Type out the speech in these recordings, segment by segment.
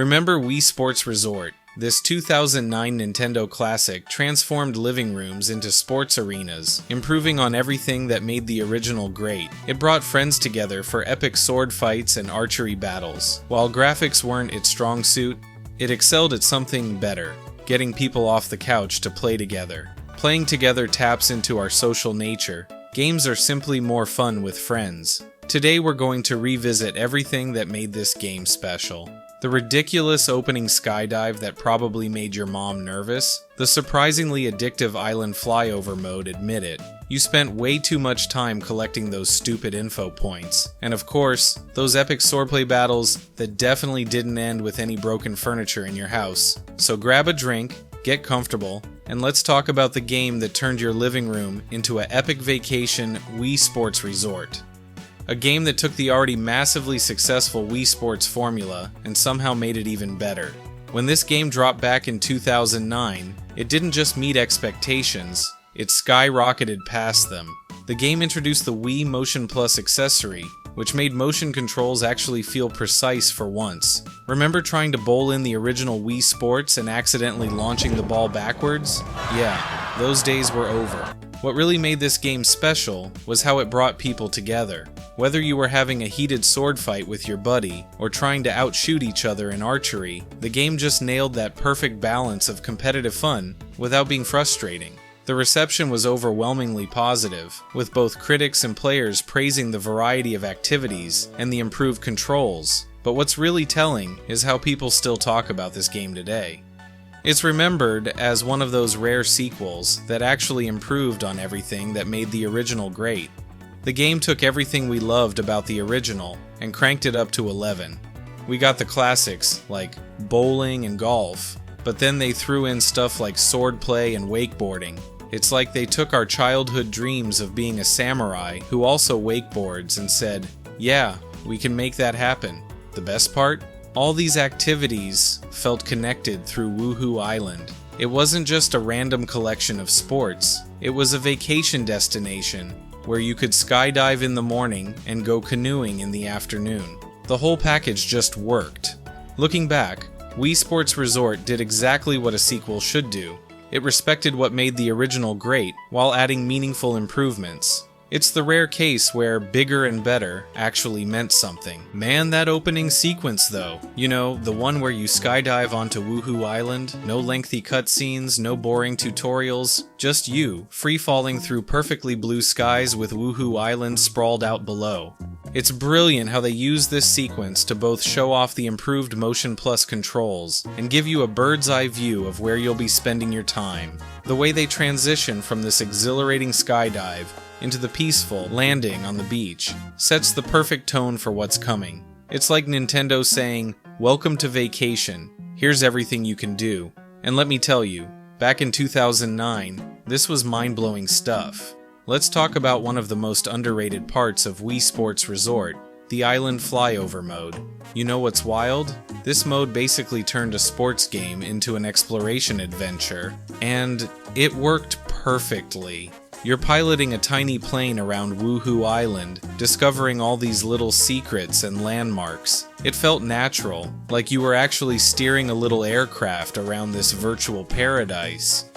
Remember Wii Sports Resort? This 2009 Nintendo classic transformed living rooms into sports arenas, improving on everything that made the original great. It brought friends together for epic sword fights and archery battles. While graphics weren't its strong suit, it excelled at something better, getting people off the couch to play together. Playing together taps into our social nature. Games are simply more fun with friends. Today we're going to revisit everything that made this game special. The ridiculous opening skydive that probably made your mom nervous. The surprisingly addictive island flyover mode, admit it. You spent way too much time collecting those stupid info points. And of course, those epic swordplay battles that definitely didn't end with any broken furniture in your house. So grab a drink, get comfortable, and let's talk about the game that turned your living room into an epic vacation Wii Sports Resort. A game that took the already massively successful Wii Sports formula and somehow made it even better. When this game dropped back in 2009, it didn't just meet expectations, it skyrocketed past them. The game introduced the Wii Motion Plus accessory, which made motion controls actually feel precise for once. Remember trying to bowl in the original Wii Sports and accidentally launching the ball backwards? Yeah, those days were over. What really made this game special was how it brought people together. Whether you were having a heated sword fight with your buddy or trying to outshoot each other in archery, the game just nailed that perfect balance of competitive fun without being frustrating. The reception was overwhelmingly positive, with both critics and players praising the variety of activities and the improved controls. But what's really telling is how people still talk about this game today. It's remembered as one of those rare sequels that actually improved on everything that made the original great. The game took everything we loved about the original and cranked it up to 11. We got the classics like bowling and golf, but then they threw in stuff like swordplay and wakeboarding. It's like they took our childhood dreams of being a samurai who also wakeboards and said, yeah, we can make that happen. The best part? All these activities felt connected through Woohoo Island. It wasn't just a random collection of sports, it was a vacation destination where you could skydive in the morning and go canoeing in the afternoon. The whole package just worked. Looking back, Wii Sports Resort did exactly what a sequel should do. It respected what made the original great while adding meaningful improvements. It's the rare case where bigger and better actually meant something. Man, that opening sequence though. You know, the one where you skydive onto Woohoo Island, no lengthy cutscenes, no boring tutorials, just you, free-falling through perfectly blue skies with Woohoo Island sprawled out below. It's brilliant how they use this sequence to both show off the improved Motion Plus controls and give you a bird's-eye view of where you'll be spending your time. The way they transition from this exhilarating skydive into the peaceful landing on the beach sets the perfect tone for what's coming. It's like Nintendo saying, welcome to vacation, here's everything you can do. And let me tell you, back in 2009, this was mind-blowing stuff. Let's talk about one of the most underrated parts of Wii Sports Resort, the island flyover mode. You know what's wild? This mode basically turned a sports game into an exploration adventure, and it worked perfectly. You're piloting a tiny plane around Woohoo Island, discovering all these little secrets and landmarks. It felt natural, like you were actually steering a little aircraft around this virtual paradise.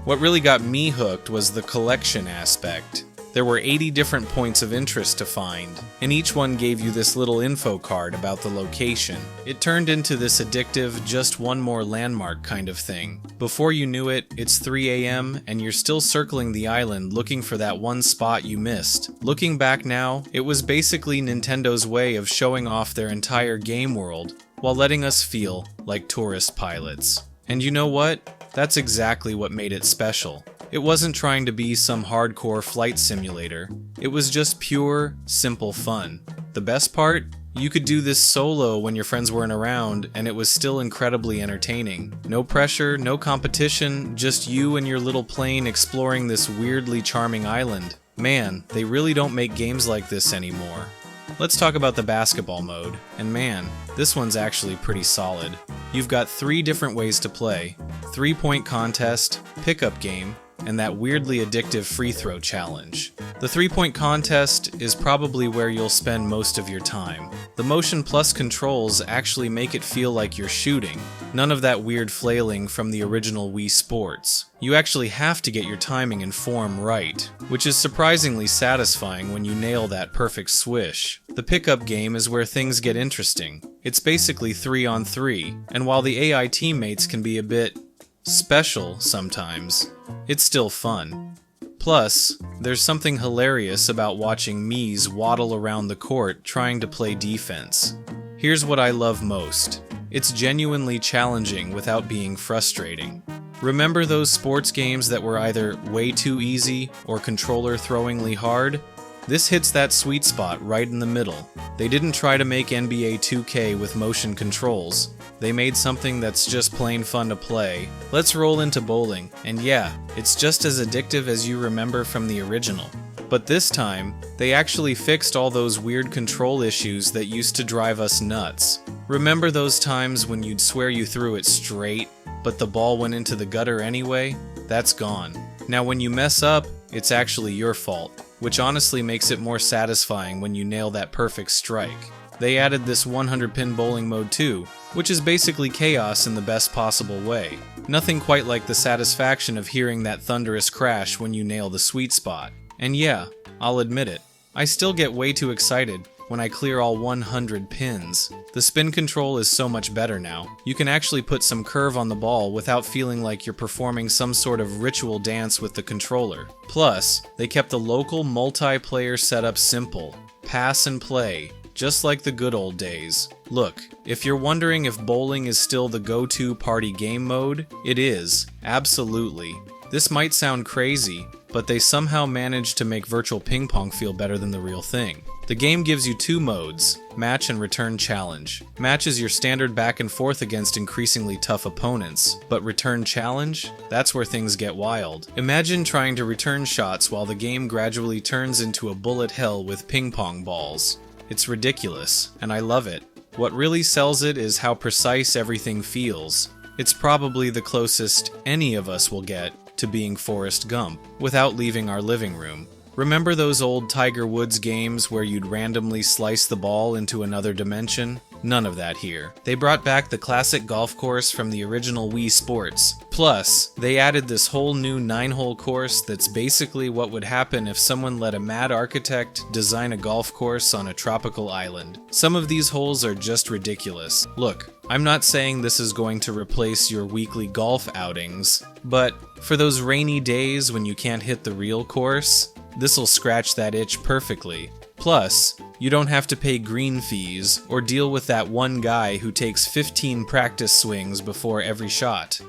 What really got me hooked was the collection aspect. There were 80 different points of interest to find, and each one gave you this little info card about the location. It turned into this addictive, just one more landmark kind of thing. Before you knew it, it's 3 a.m. and you're still circling the island looking for that one spot you missed. Looking back now, it was basically Nintendo's way of showing off their entire game world, while letting us feel like tourist pilots. And you know what? That's exactly what made it special. It wasn't trying to be some hardcore flight simulator. It was just pure, simple fun. The best part? You could do this solo when your friends weren't around, and it was still incredibly entertaining. No pressure, no competition, just you and your little plane exploring this weirdly charming island. Man, they really don't make games like this anymore. Let's talk about the basketball mode, and man, this one's actually pretty solid. You've got 3 different ways to play: 3-point contest, pickup game, and that weirdly addictive free throw challenge. The 3-point contest is probably where you'll spend most of your time. The Motion Plus controls actually make it feel like you're shooting. None of that weird flailing from the original Wii Sports. You actually have to get your timing and form right, which is surprisingly satisfying when you nail that perfect swish. The pickup game is where things get interesting. It's basically 3-on-3, and while the AI teammates can be a bit special sometimes, it's still fun. Plus, there's something hilarious about watching Miis waddle around the court trying to play defense. Here's what I love most. It's genuinely challenging without being frustrating. Remember those sports games that were either way too easy or controller-throwingly hard? This hits that sweet spot right in the middle. They didn't try to make NBA 2K with motion controls. They made something that's just plain fun to play. Let's roll into bowling, and yeah, it's just as addictive as you remember from the original. But this time, they actually fixed all those weird control issues that used to drive us nuts. Remember those times when you'd swear you threw it straight, but the ball went into the gutter anyway? That's gone. Now when you mess up, it's actually your fault, which honestly makes it more satisfying when you nail that perfect strike. They added this 100-pin bowling mode too, which is basically chaos in the best possible way. Nothing quite like the satisfaction of hearing that thunderous crash when you nail the sweet spot. And yeah, I'll admit it, I still get way too excited when I clear all 100 pins. The spin control is so much better now. You can actually put some curve on the ball without feeling like you're performing some sort of ritual dance with the controller. Plus, they kept the local multiplayer setup simple. Pass and play, just like the good old days. Look, if you're wondering if bowling is still the go-to party game mode, it is, absolutely. This might sound crazy, but they somehow managed to make virtual ping pong feel better than the real thing. The game gives you two modes, Match and Return Challenge. Match is your standard back and forth against increasingly tough opponents, but Return Challenge? That's where things get wild. Imagine trying to return shots while the game gradually turns into a bullet hell with ping pong balls. It's ridiculous, and I love it. What really sells it is how precise everything feels. It's probably the closest any of us will get to being Forrest Gump, without leaving our living room. Remember those old Tiger Woods games where you'd randomly slice the ball into another dimension? None of that here. They brought back the classic golf course from the original Wii Sports. Plus, they added this whole new 9-hole course that's basically what would happen if someone let a mad architect design a golf course on a tropical island. Some of these holes are just ridiculous. Look, I'm not saying this is going to replace your weekly golf outings, but for those rainy days when you can't hit the real course, this'll scratch that itch perfectly. Plus, you don't have to pay green fees or deal with that one guy who takes 15 practice swings before every shot.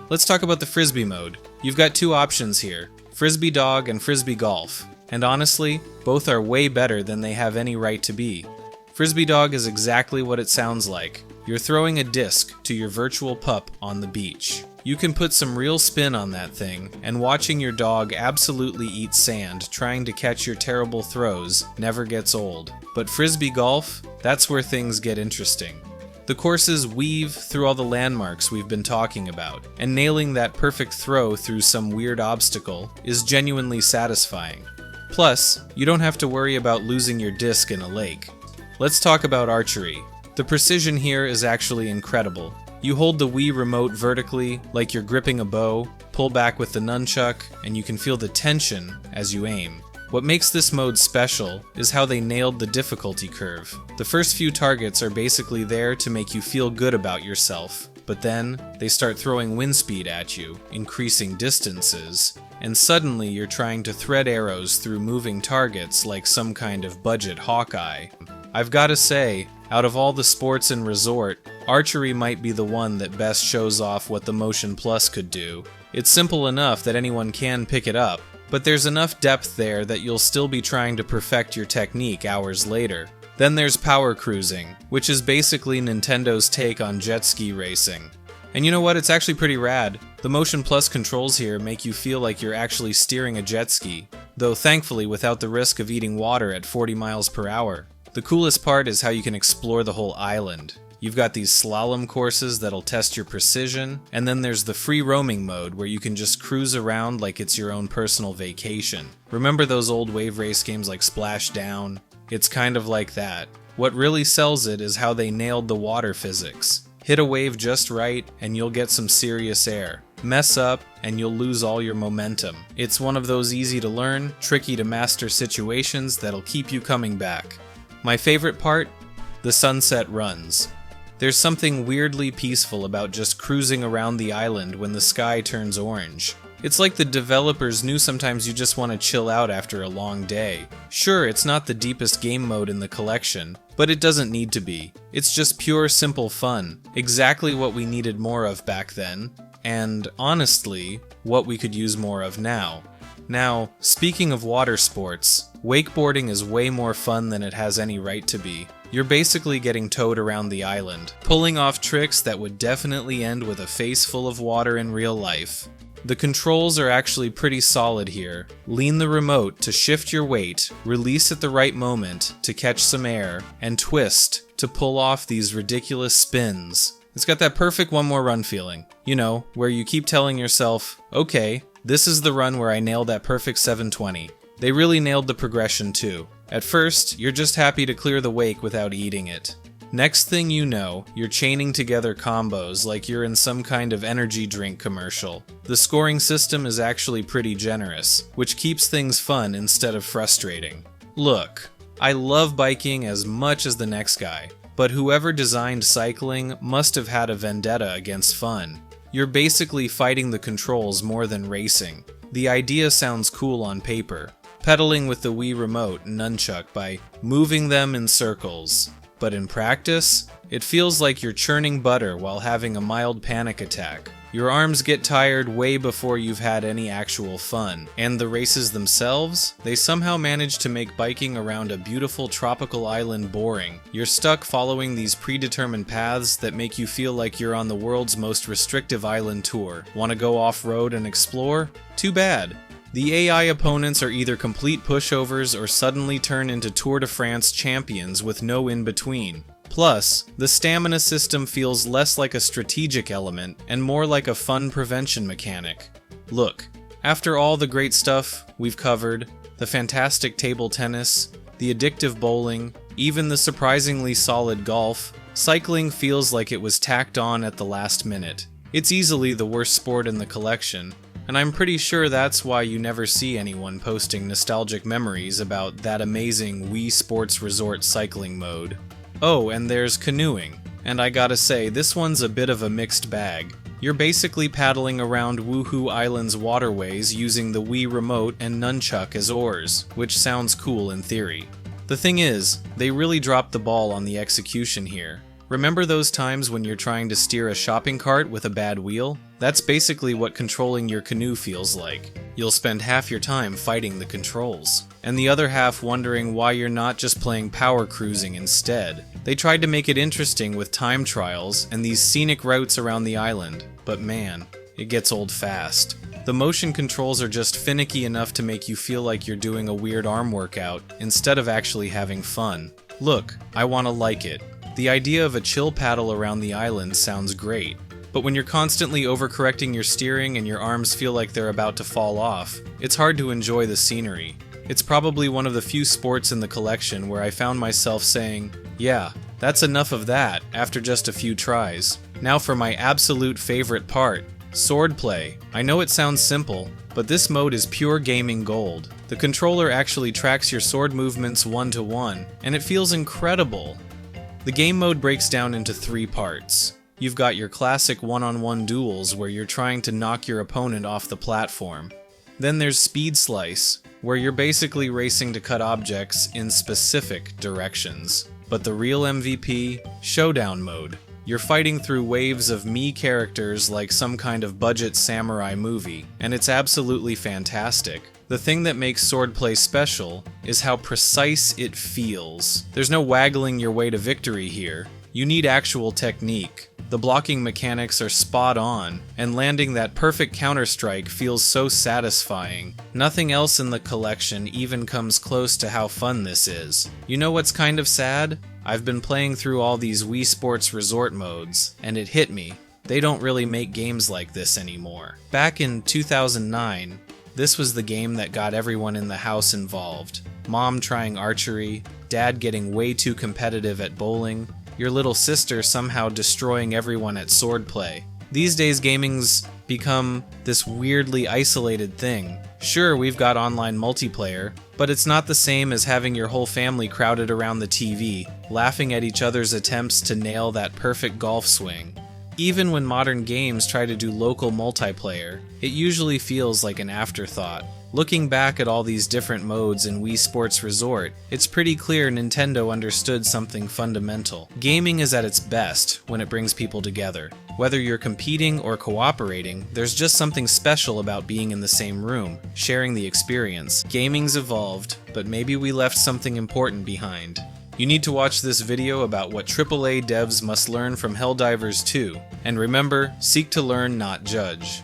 Let's talk about the frisbee mode. You've got two options here, frisbee dog and frisbee golf, and honestly, both are way better than they have any right to be. Frisbee dog is exactly what it sounds like. You're throwing a disc to your virtual pup on the beach. You can put some real spin on that thing, and watching your dog absolutely eat sand trying to catch your terrible throws never gets old. But frisbee golf, that's where things get interesting. The courses weave through all the landmarks we've been talking about, and nailing that perfect throw through some weird obstacle is genuinely satisfying. Plus, you don't have to worry about losing your disc in a lake. Let's talk about archery. The precision here is actually incredible. You hold the Wii Remote vertically, like you're gripping a bow, pull back with the nunchuck, and you can feel the tension as you aim. What makes this mode special is how they nailed the difficulty curve. The first few targets are basically there to make you feel good about yourself, but then they start throwing wind speed at you, increasing distances, and suddenly you're trying to thread arrows through moving targets like some kind of budget Hawkeye. I've gotta say, out of all the sports in Resort, archery might be the one that best shows off what the Motion Plus could do. It's simple enough that anyone can pick it up, but there's enough depth there that you'll still be trying to perfect your technique hours later. Then there's power cruising, which is basically Nintendo's take on jet ski racing. And you know what, it's actually pretty rad. The Motion Plus controls here make you feel like you're actually steering a jet ski, though thankfully without the risk of eating water at 40 miles per hour. The coolest part is how you can explore the whole island. You've got these slalom courses that'll test your precision, and then there's the free roaming mode where you can just cruise around like it's your own personal vacation. Remember those old wave race games like Splashdown? It's kind of like that. What really sells it is how they nailed the water physics. Hit a wave just right and you'll get some serious air. Mess up and you'll lose all your momentum. It's one of those easy to learn, tricky to master situations that'll keep you coming back. My favorite part? The sunset runs. There's something weirdly peaceful about just cruising around the island when the sky turns orange. It's like the developers knew sometimes you just want to chill out after a long day. Sure, it's not the deepest game mode in the collection, but it doesn't need to be. It's just pure, simple fun. Exactly what we needed more of back then, and honestly, what we could use more of now. Now, speaking of water sports, wakeboarding is way more fun than it has any right to be. You're basically getting towed around the island, pulling off tricks that would definitely end with a face full of water in real life. The controls are actually pretty solid here. Lean the remote to shift your weight, release at the right moment to catch some air, and twist to pull off these ridiculous spins. It's got that perfect one more run feeling. You know, where you keep telling yourself, okay, this is the run where I nailed that perfect 720. They really nailed the progression too. At first, you're just happy to clear the wake without eating it. Next thing you know, you're chaining together combos like you're in some kind of energy drink commercial. The scoring system is actually pretty generous, which keeps things fun instead of frustrating. Look, I love biking as much as the next guy, but whoever designed cycling must have had a vendetta against fun. You're basically fighting the controls more than racing. The idea sounds cool on paper, pedaling with the Wii Remote and nunchuck by moving them in circles. But in practice, it feels like you're churning butter while having a mild panic attack. Your arms get tired way before you've had any actual fun. And the races themselves? They somehow manage to make biking around a beautiful tropical island boring. You're stuck following these predetermined paths that make you feel like you're on the world's most restrictive island tour. Want to go off-road and explore? Too bad. The AI opponents are either complete pushovers or suddenly turn into Tour de France champions with no in-between. Plus, the stamina system feels less like a strategic element and more like a fun prevention mechanic. Look, after all the great stuff we've covered, the fantastic table tennis, the addictive bowling, even the surprisingly solid golf, cycling feels like it was tacked on at the last minute. It's easily the worst sport in the collection, and I'm pretty sure that's why you never see anyone posting nostalgic memories about that amazing Wii Sports Resort cycling mode. Oh, and there's canoeing, and I gotta say, this one's a bit of a mixed bag. You're basically paddling around Woohoo Island's waterways using the Wii Remote and nunchuck as oars, which sounds cool in theory. The thing is, they really dropped the ball on the execution here. Remember those times when you're trying to steer a shopping cart with a bad wheel? That's basically what controlling your canoe feels like. You'll spend half your time fighting the controls, and the other half wondering why you're not just playing power cruising instead. They tried to make it interesting with time trials and these scenic routes around the island, but man, it gets old fast. The motion controls are just finicky enough to make you feel like you're doing a weird arm workout instead of actually having fun. Look, I wanna like it. The idea of a chill paddle around the island sounds great, but when you're constantly overcorrecting your steering and your arms feel like they're about to fall off, it's hard to enjoy the scenery. It's probably one of the few sports in the collection where I found myself saying, yeah, that's enough of that after just a few tries. Now for my absolute favorite part, swordplay. I know it sounds simple, but this mode is pure gaming gold. The controller actually tracks your sword movements one-to-one, and it feels incredible. The game mode breaks down into 3 parts. You've got your classic one-on-one duels where you're trying to knock your opponent off the platform. Then there's Speed Slice, where you're basically racing to cut objects in specific directions. But the real MVP, Showdown mode. You're fighting through waves of Mii characters like some kind of budget samurai movie, and it's absolutely fantastic. The thing that makes swordplay special is how precise it feels. There's no waggling your way to victory here. You need actual technique. The blocking mechanics are spot on, and landing that perfect counter-strike feels so satisfying. Nothing else in the collection even comes close to how fun this is. You know what's kind of sad? I've been playing through all these Wii Sports Resort modes, and it hit me. They don't really make games like this anymore. Back in 2009, this was the game that got everyone in the house involved. Mom trying archery, dad getting way too competitive at bowling, your little sister somehow destroying everyone at swordplay. These days, gaming's become this weirdly isolated thing. Sure, we've got online multiplayer, but it's not the same as having your whole family crowded around the TV, laughing at each other's attempts to nail that perfect golf swing. Even when modern games try to do local multiplayer, it usually feels like an afterthought. Looking back at all these different modes in Wii Sports Resort, it's pretty clear Nintendo understood something fundamental. Gaming is at its best when it brings people together. Whether you're competing or cooperating, there's just something special about being in the same room, sharing the experience. Gaming's evolved, but maybe we left something important behind. You need to watch this video about what AAA devs must learn from Helldivers 2, and remember, seek to learn, not judge.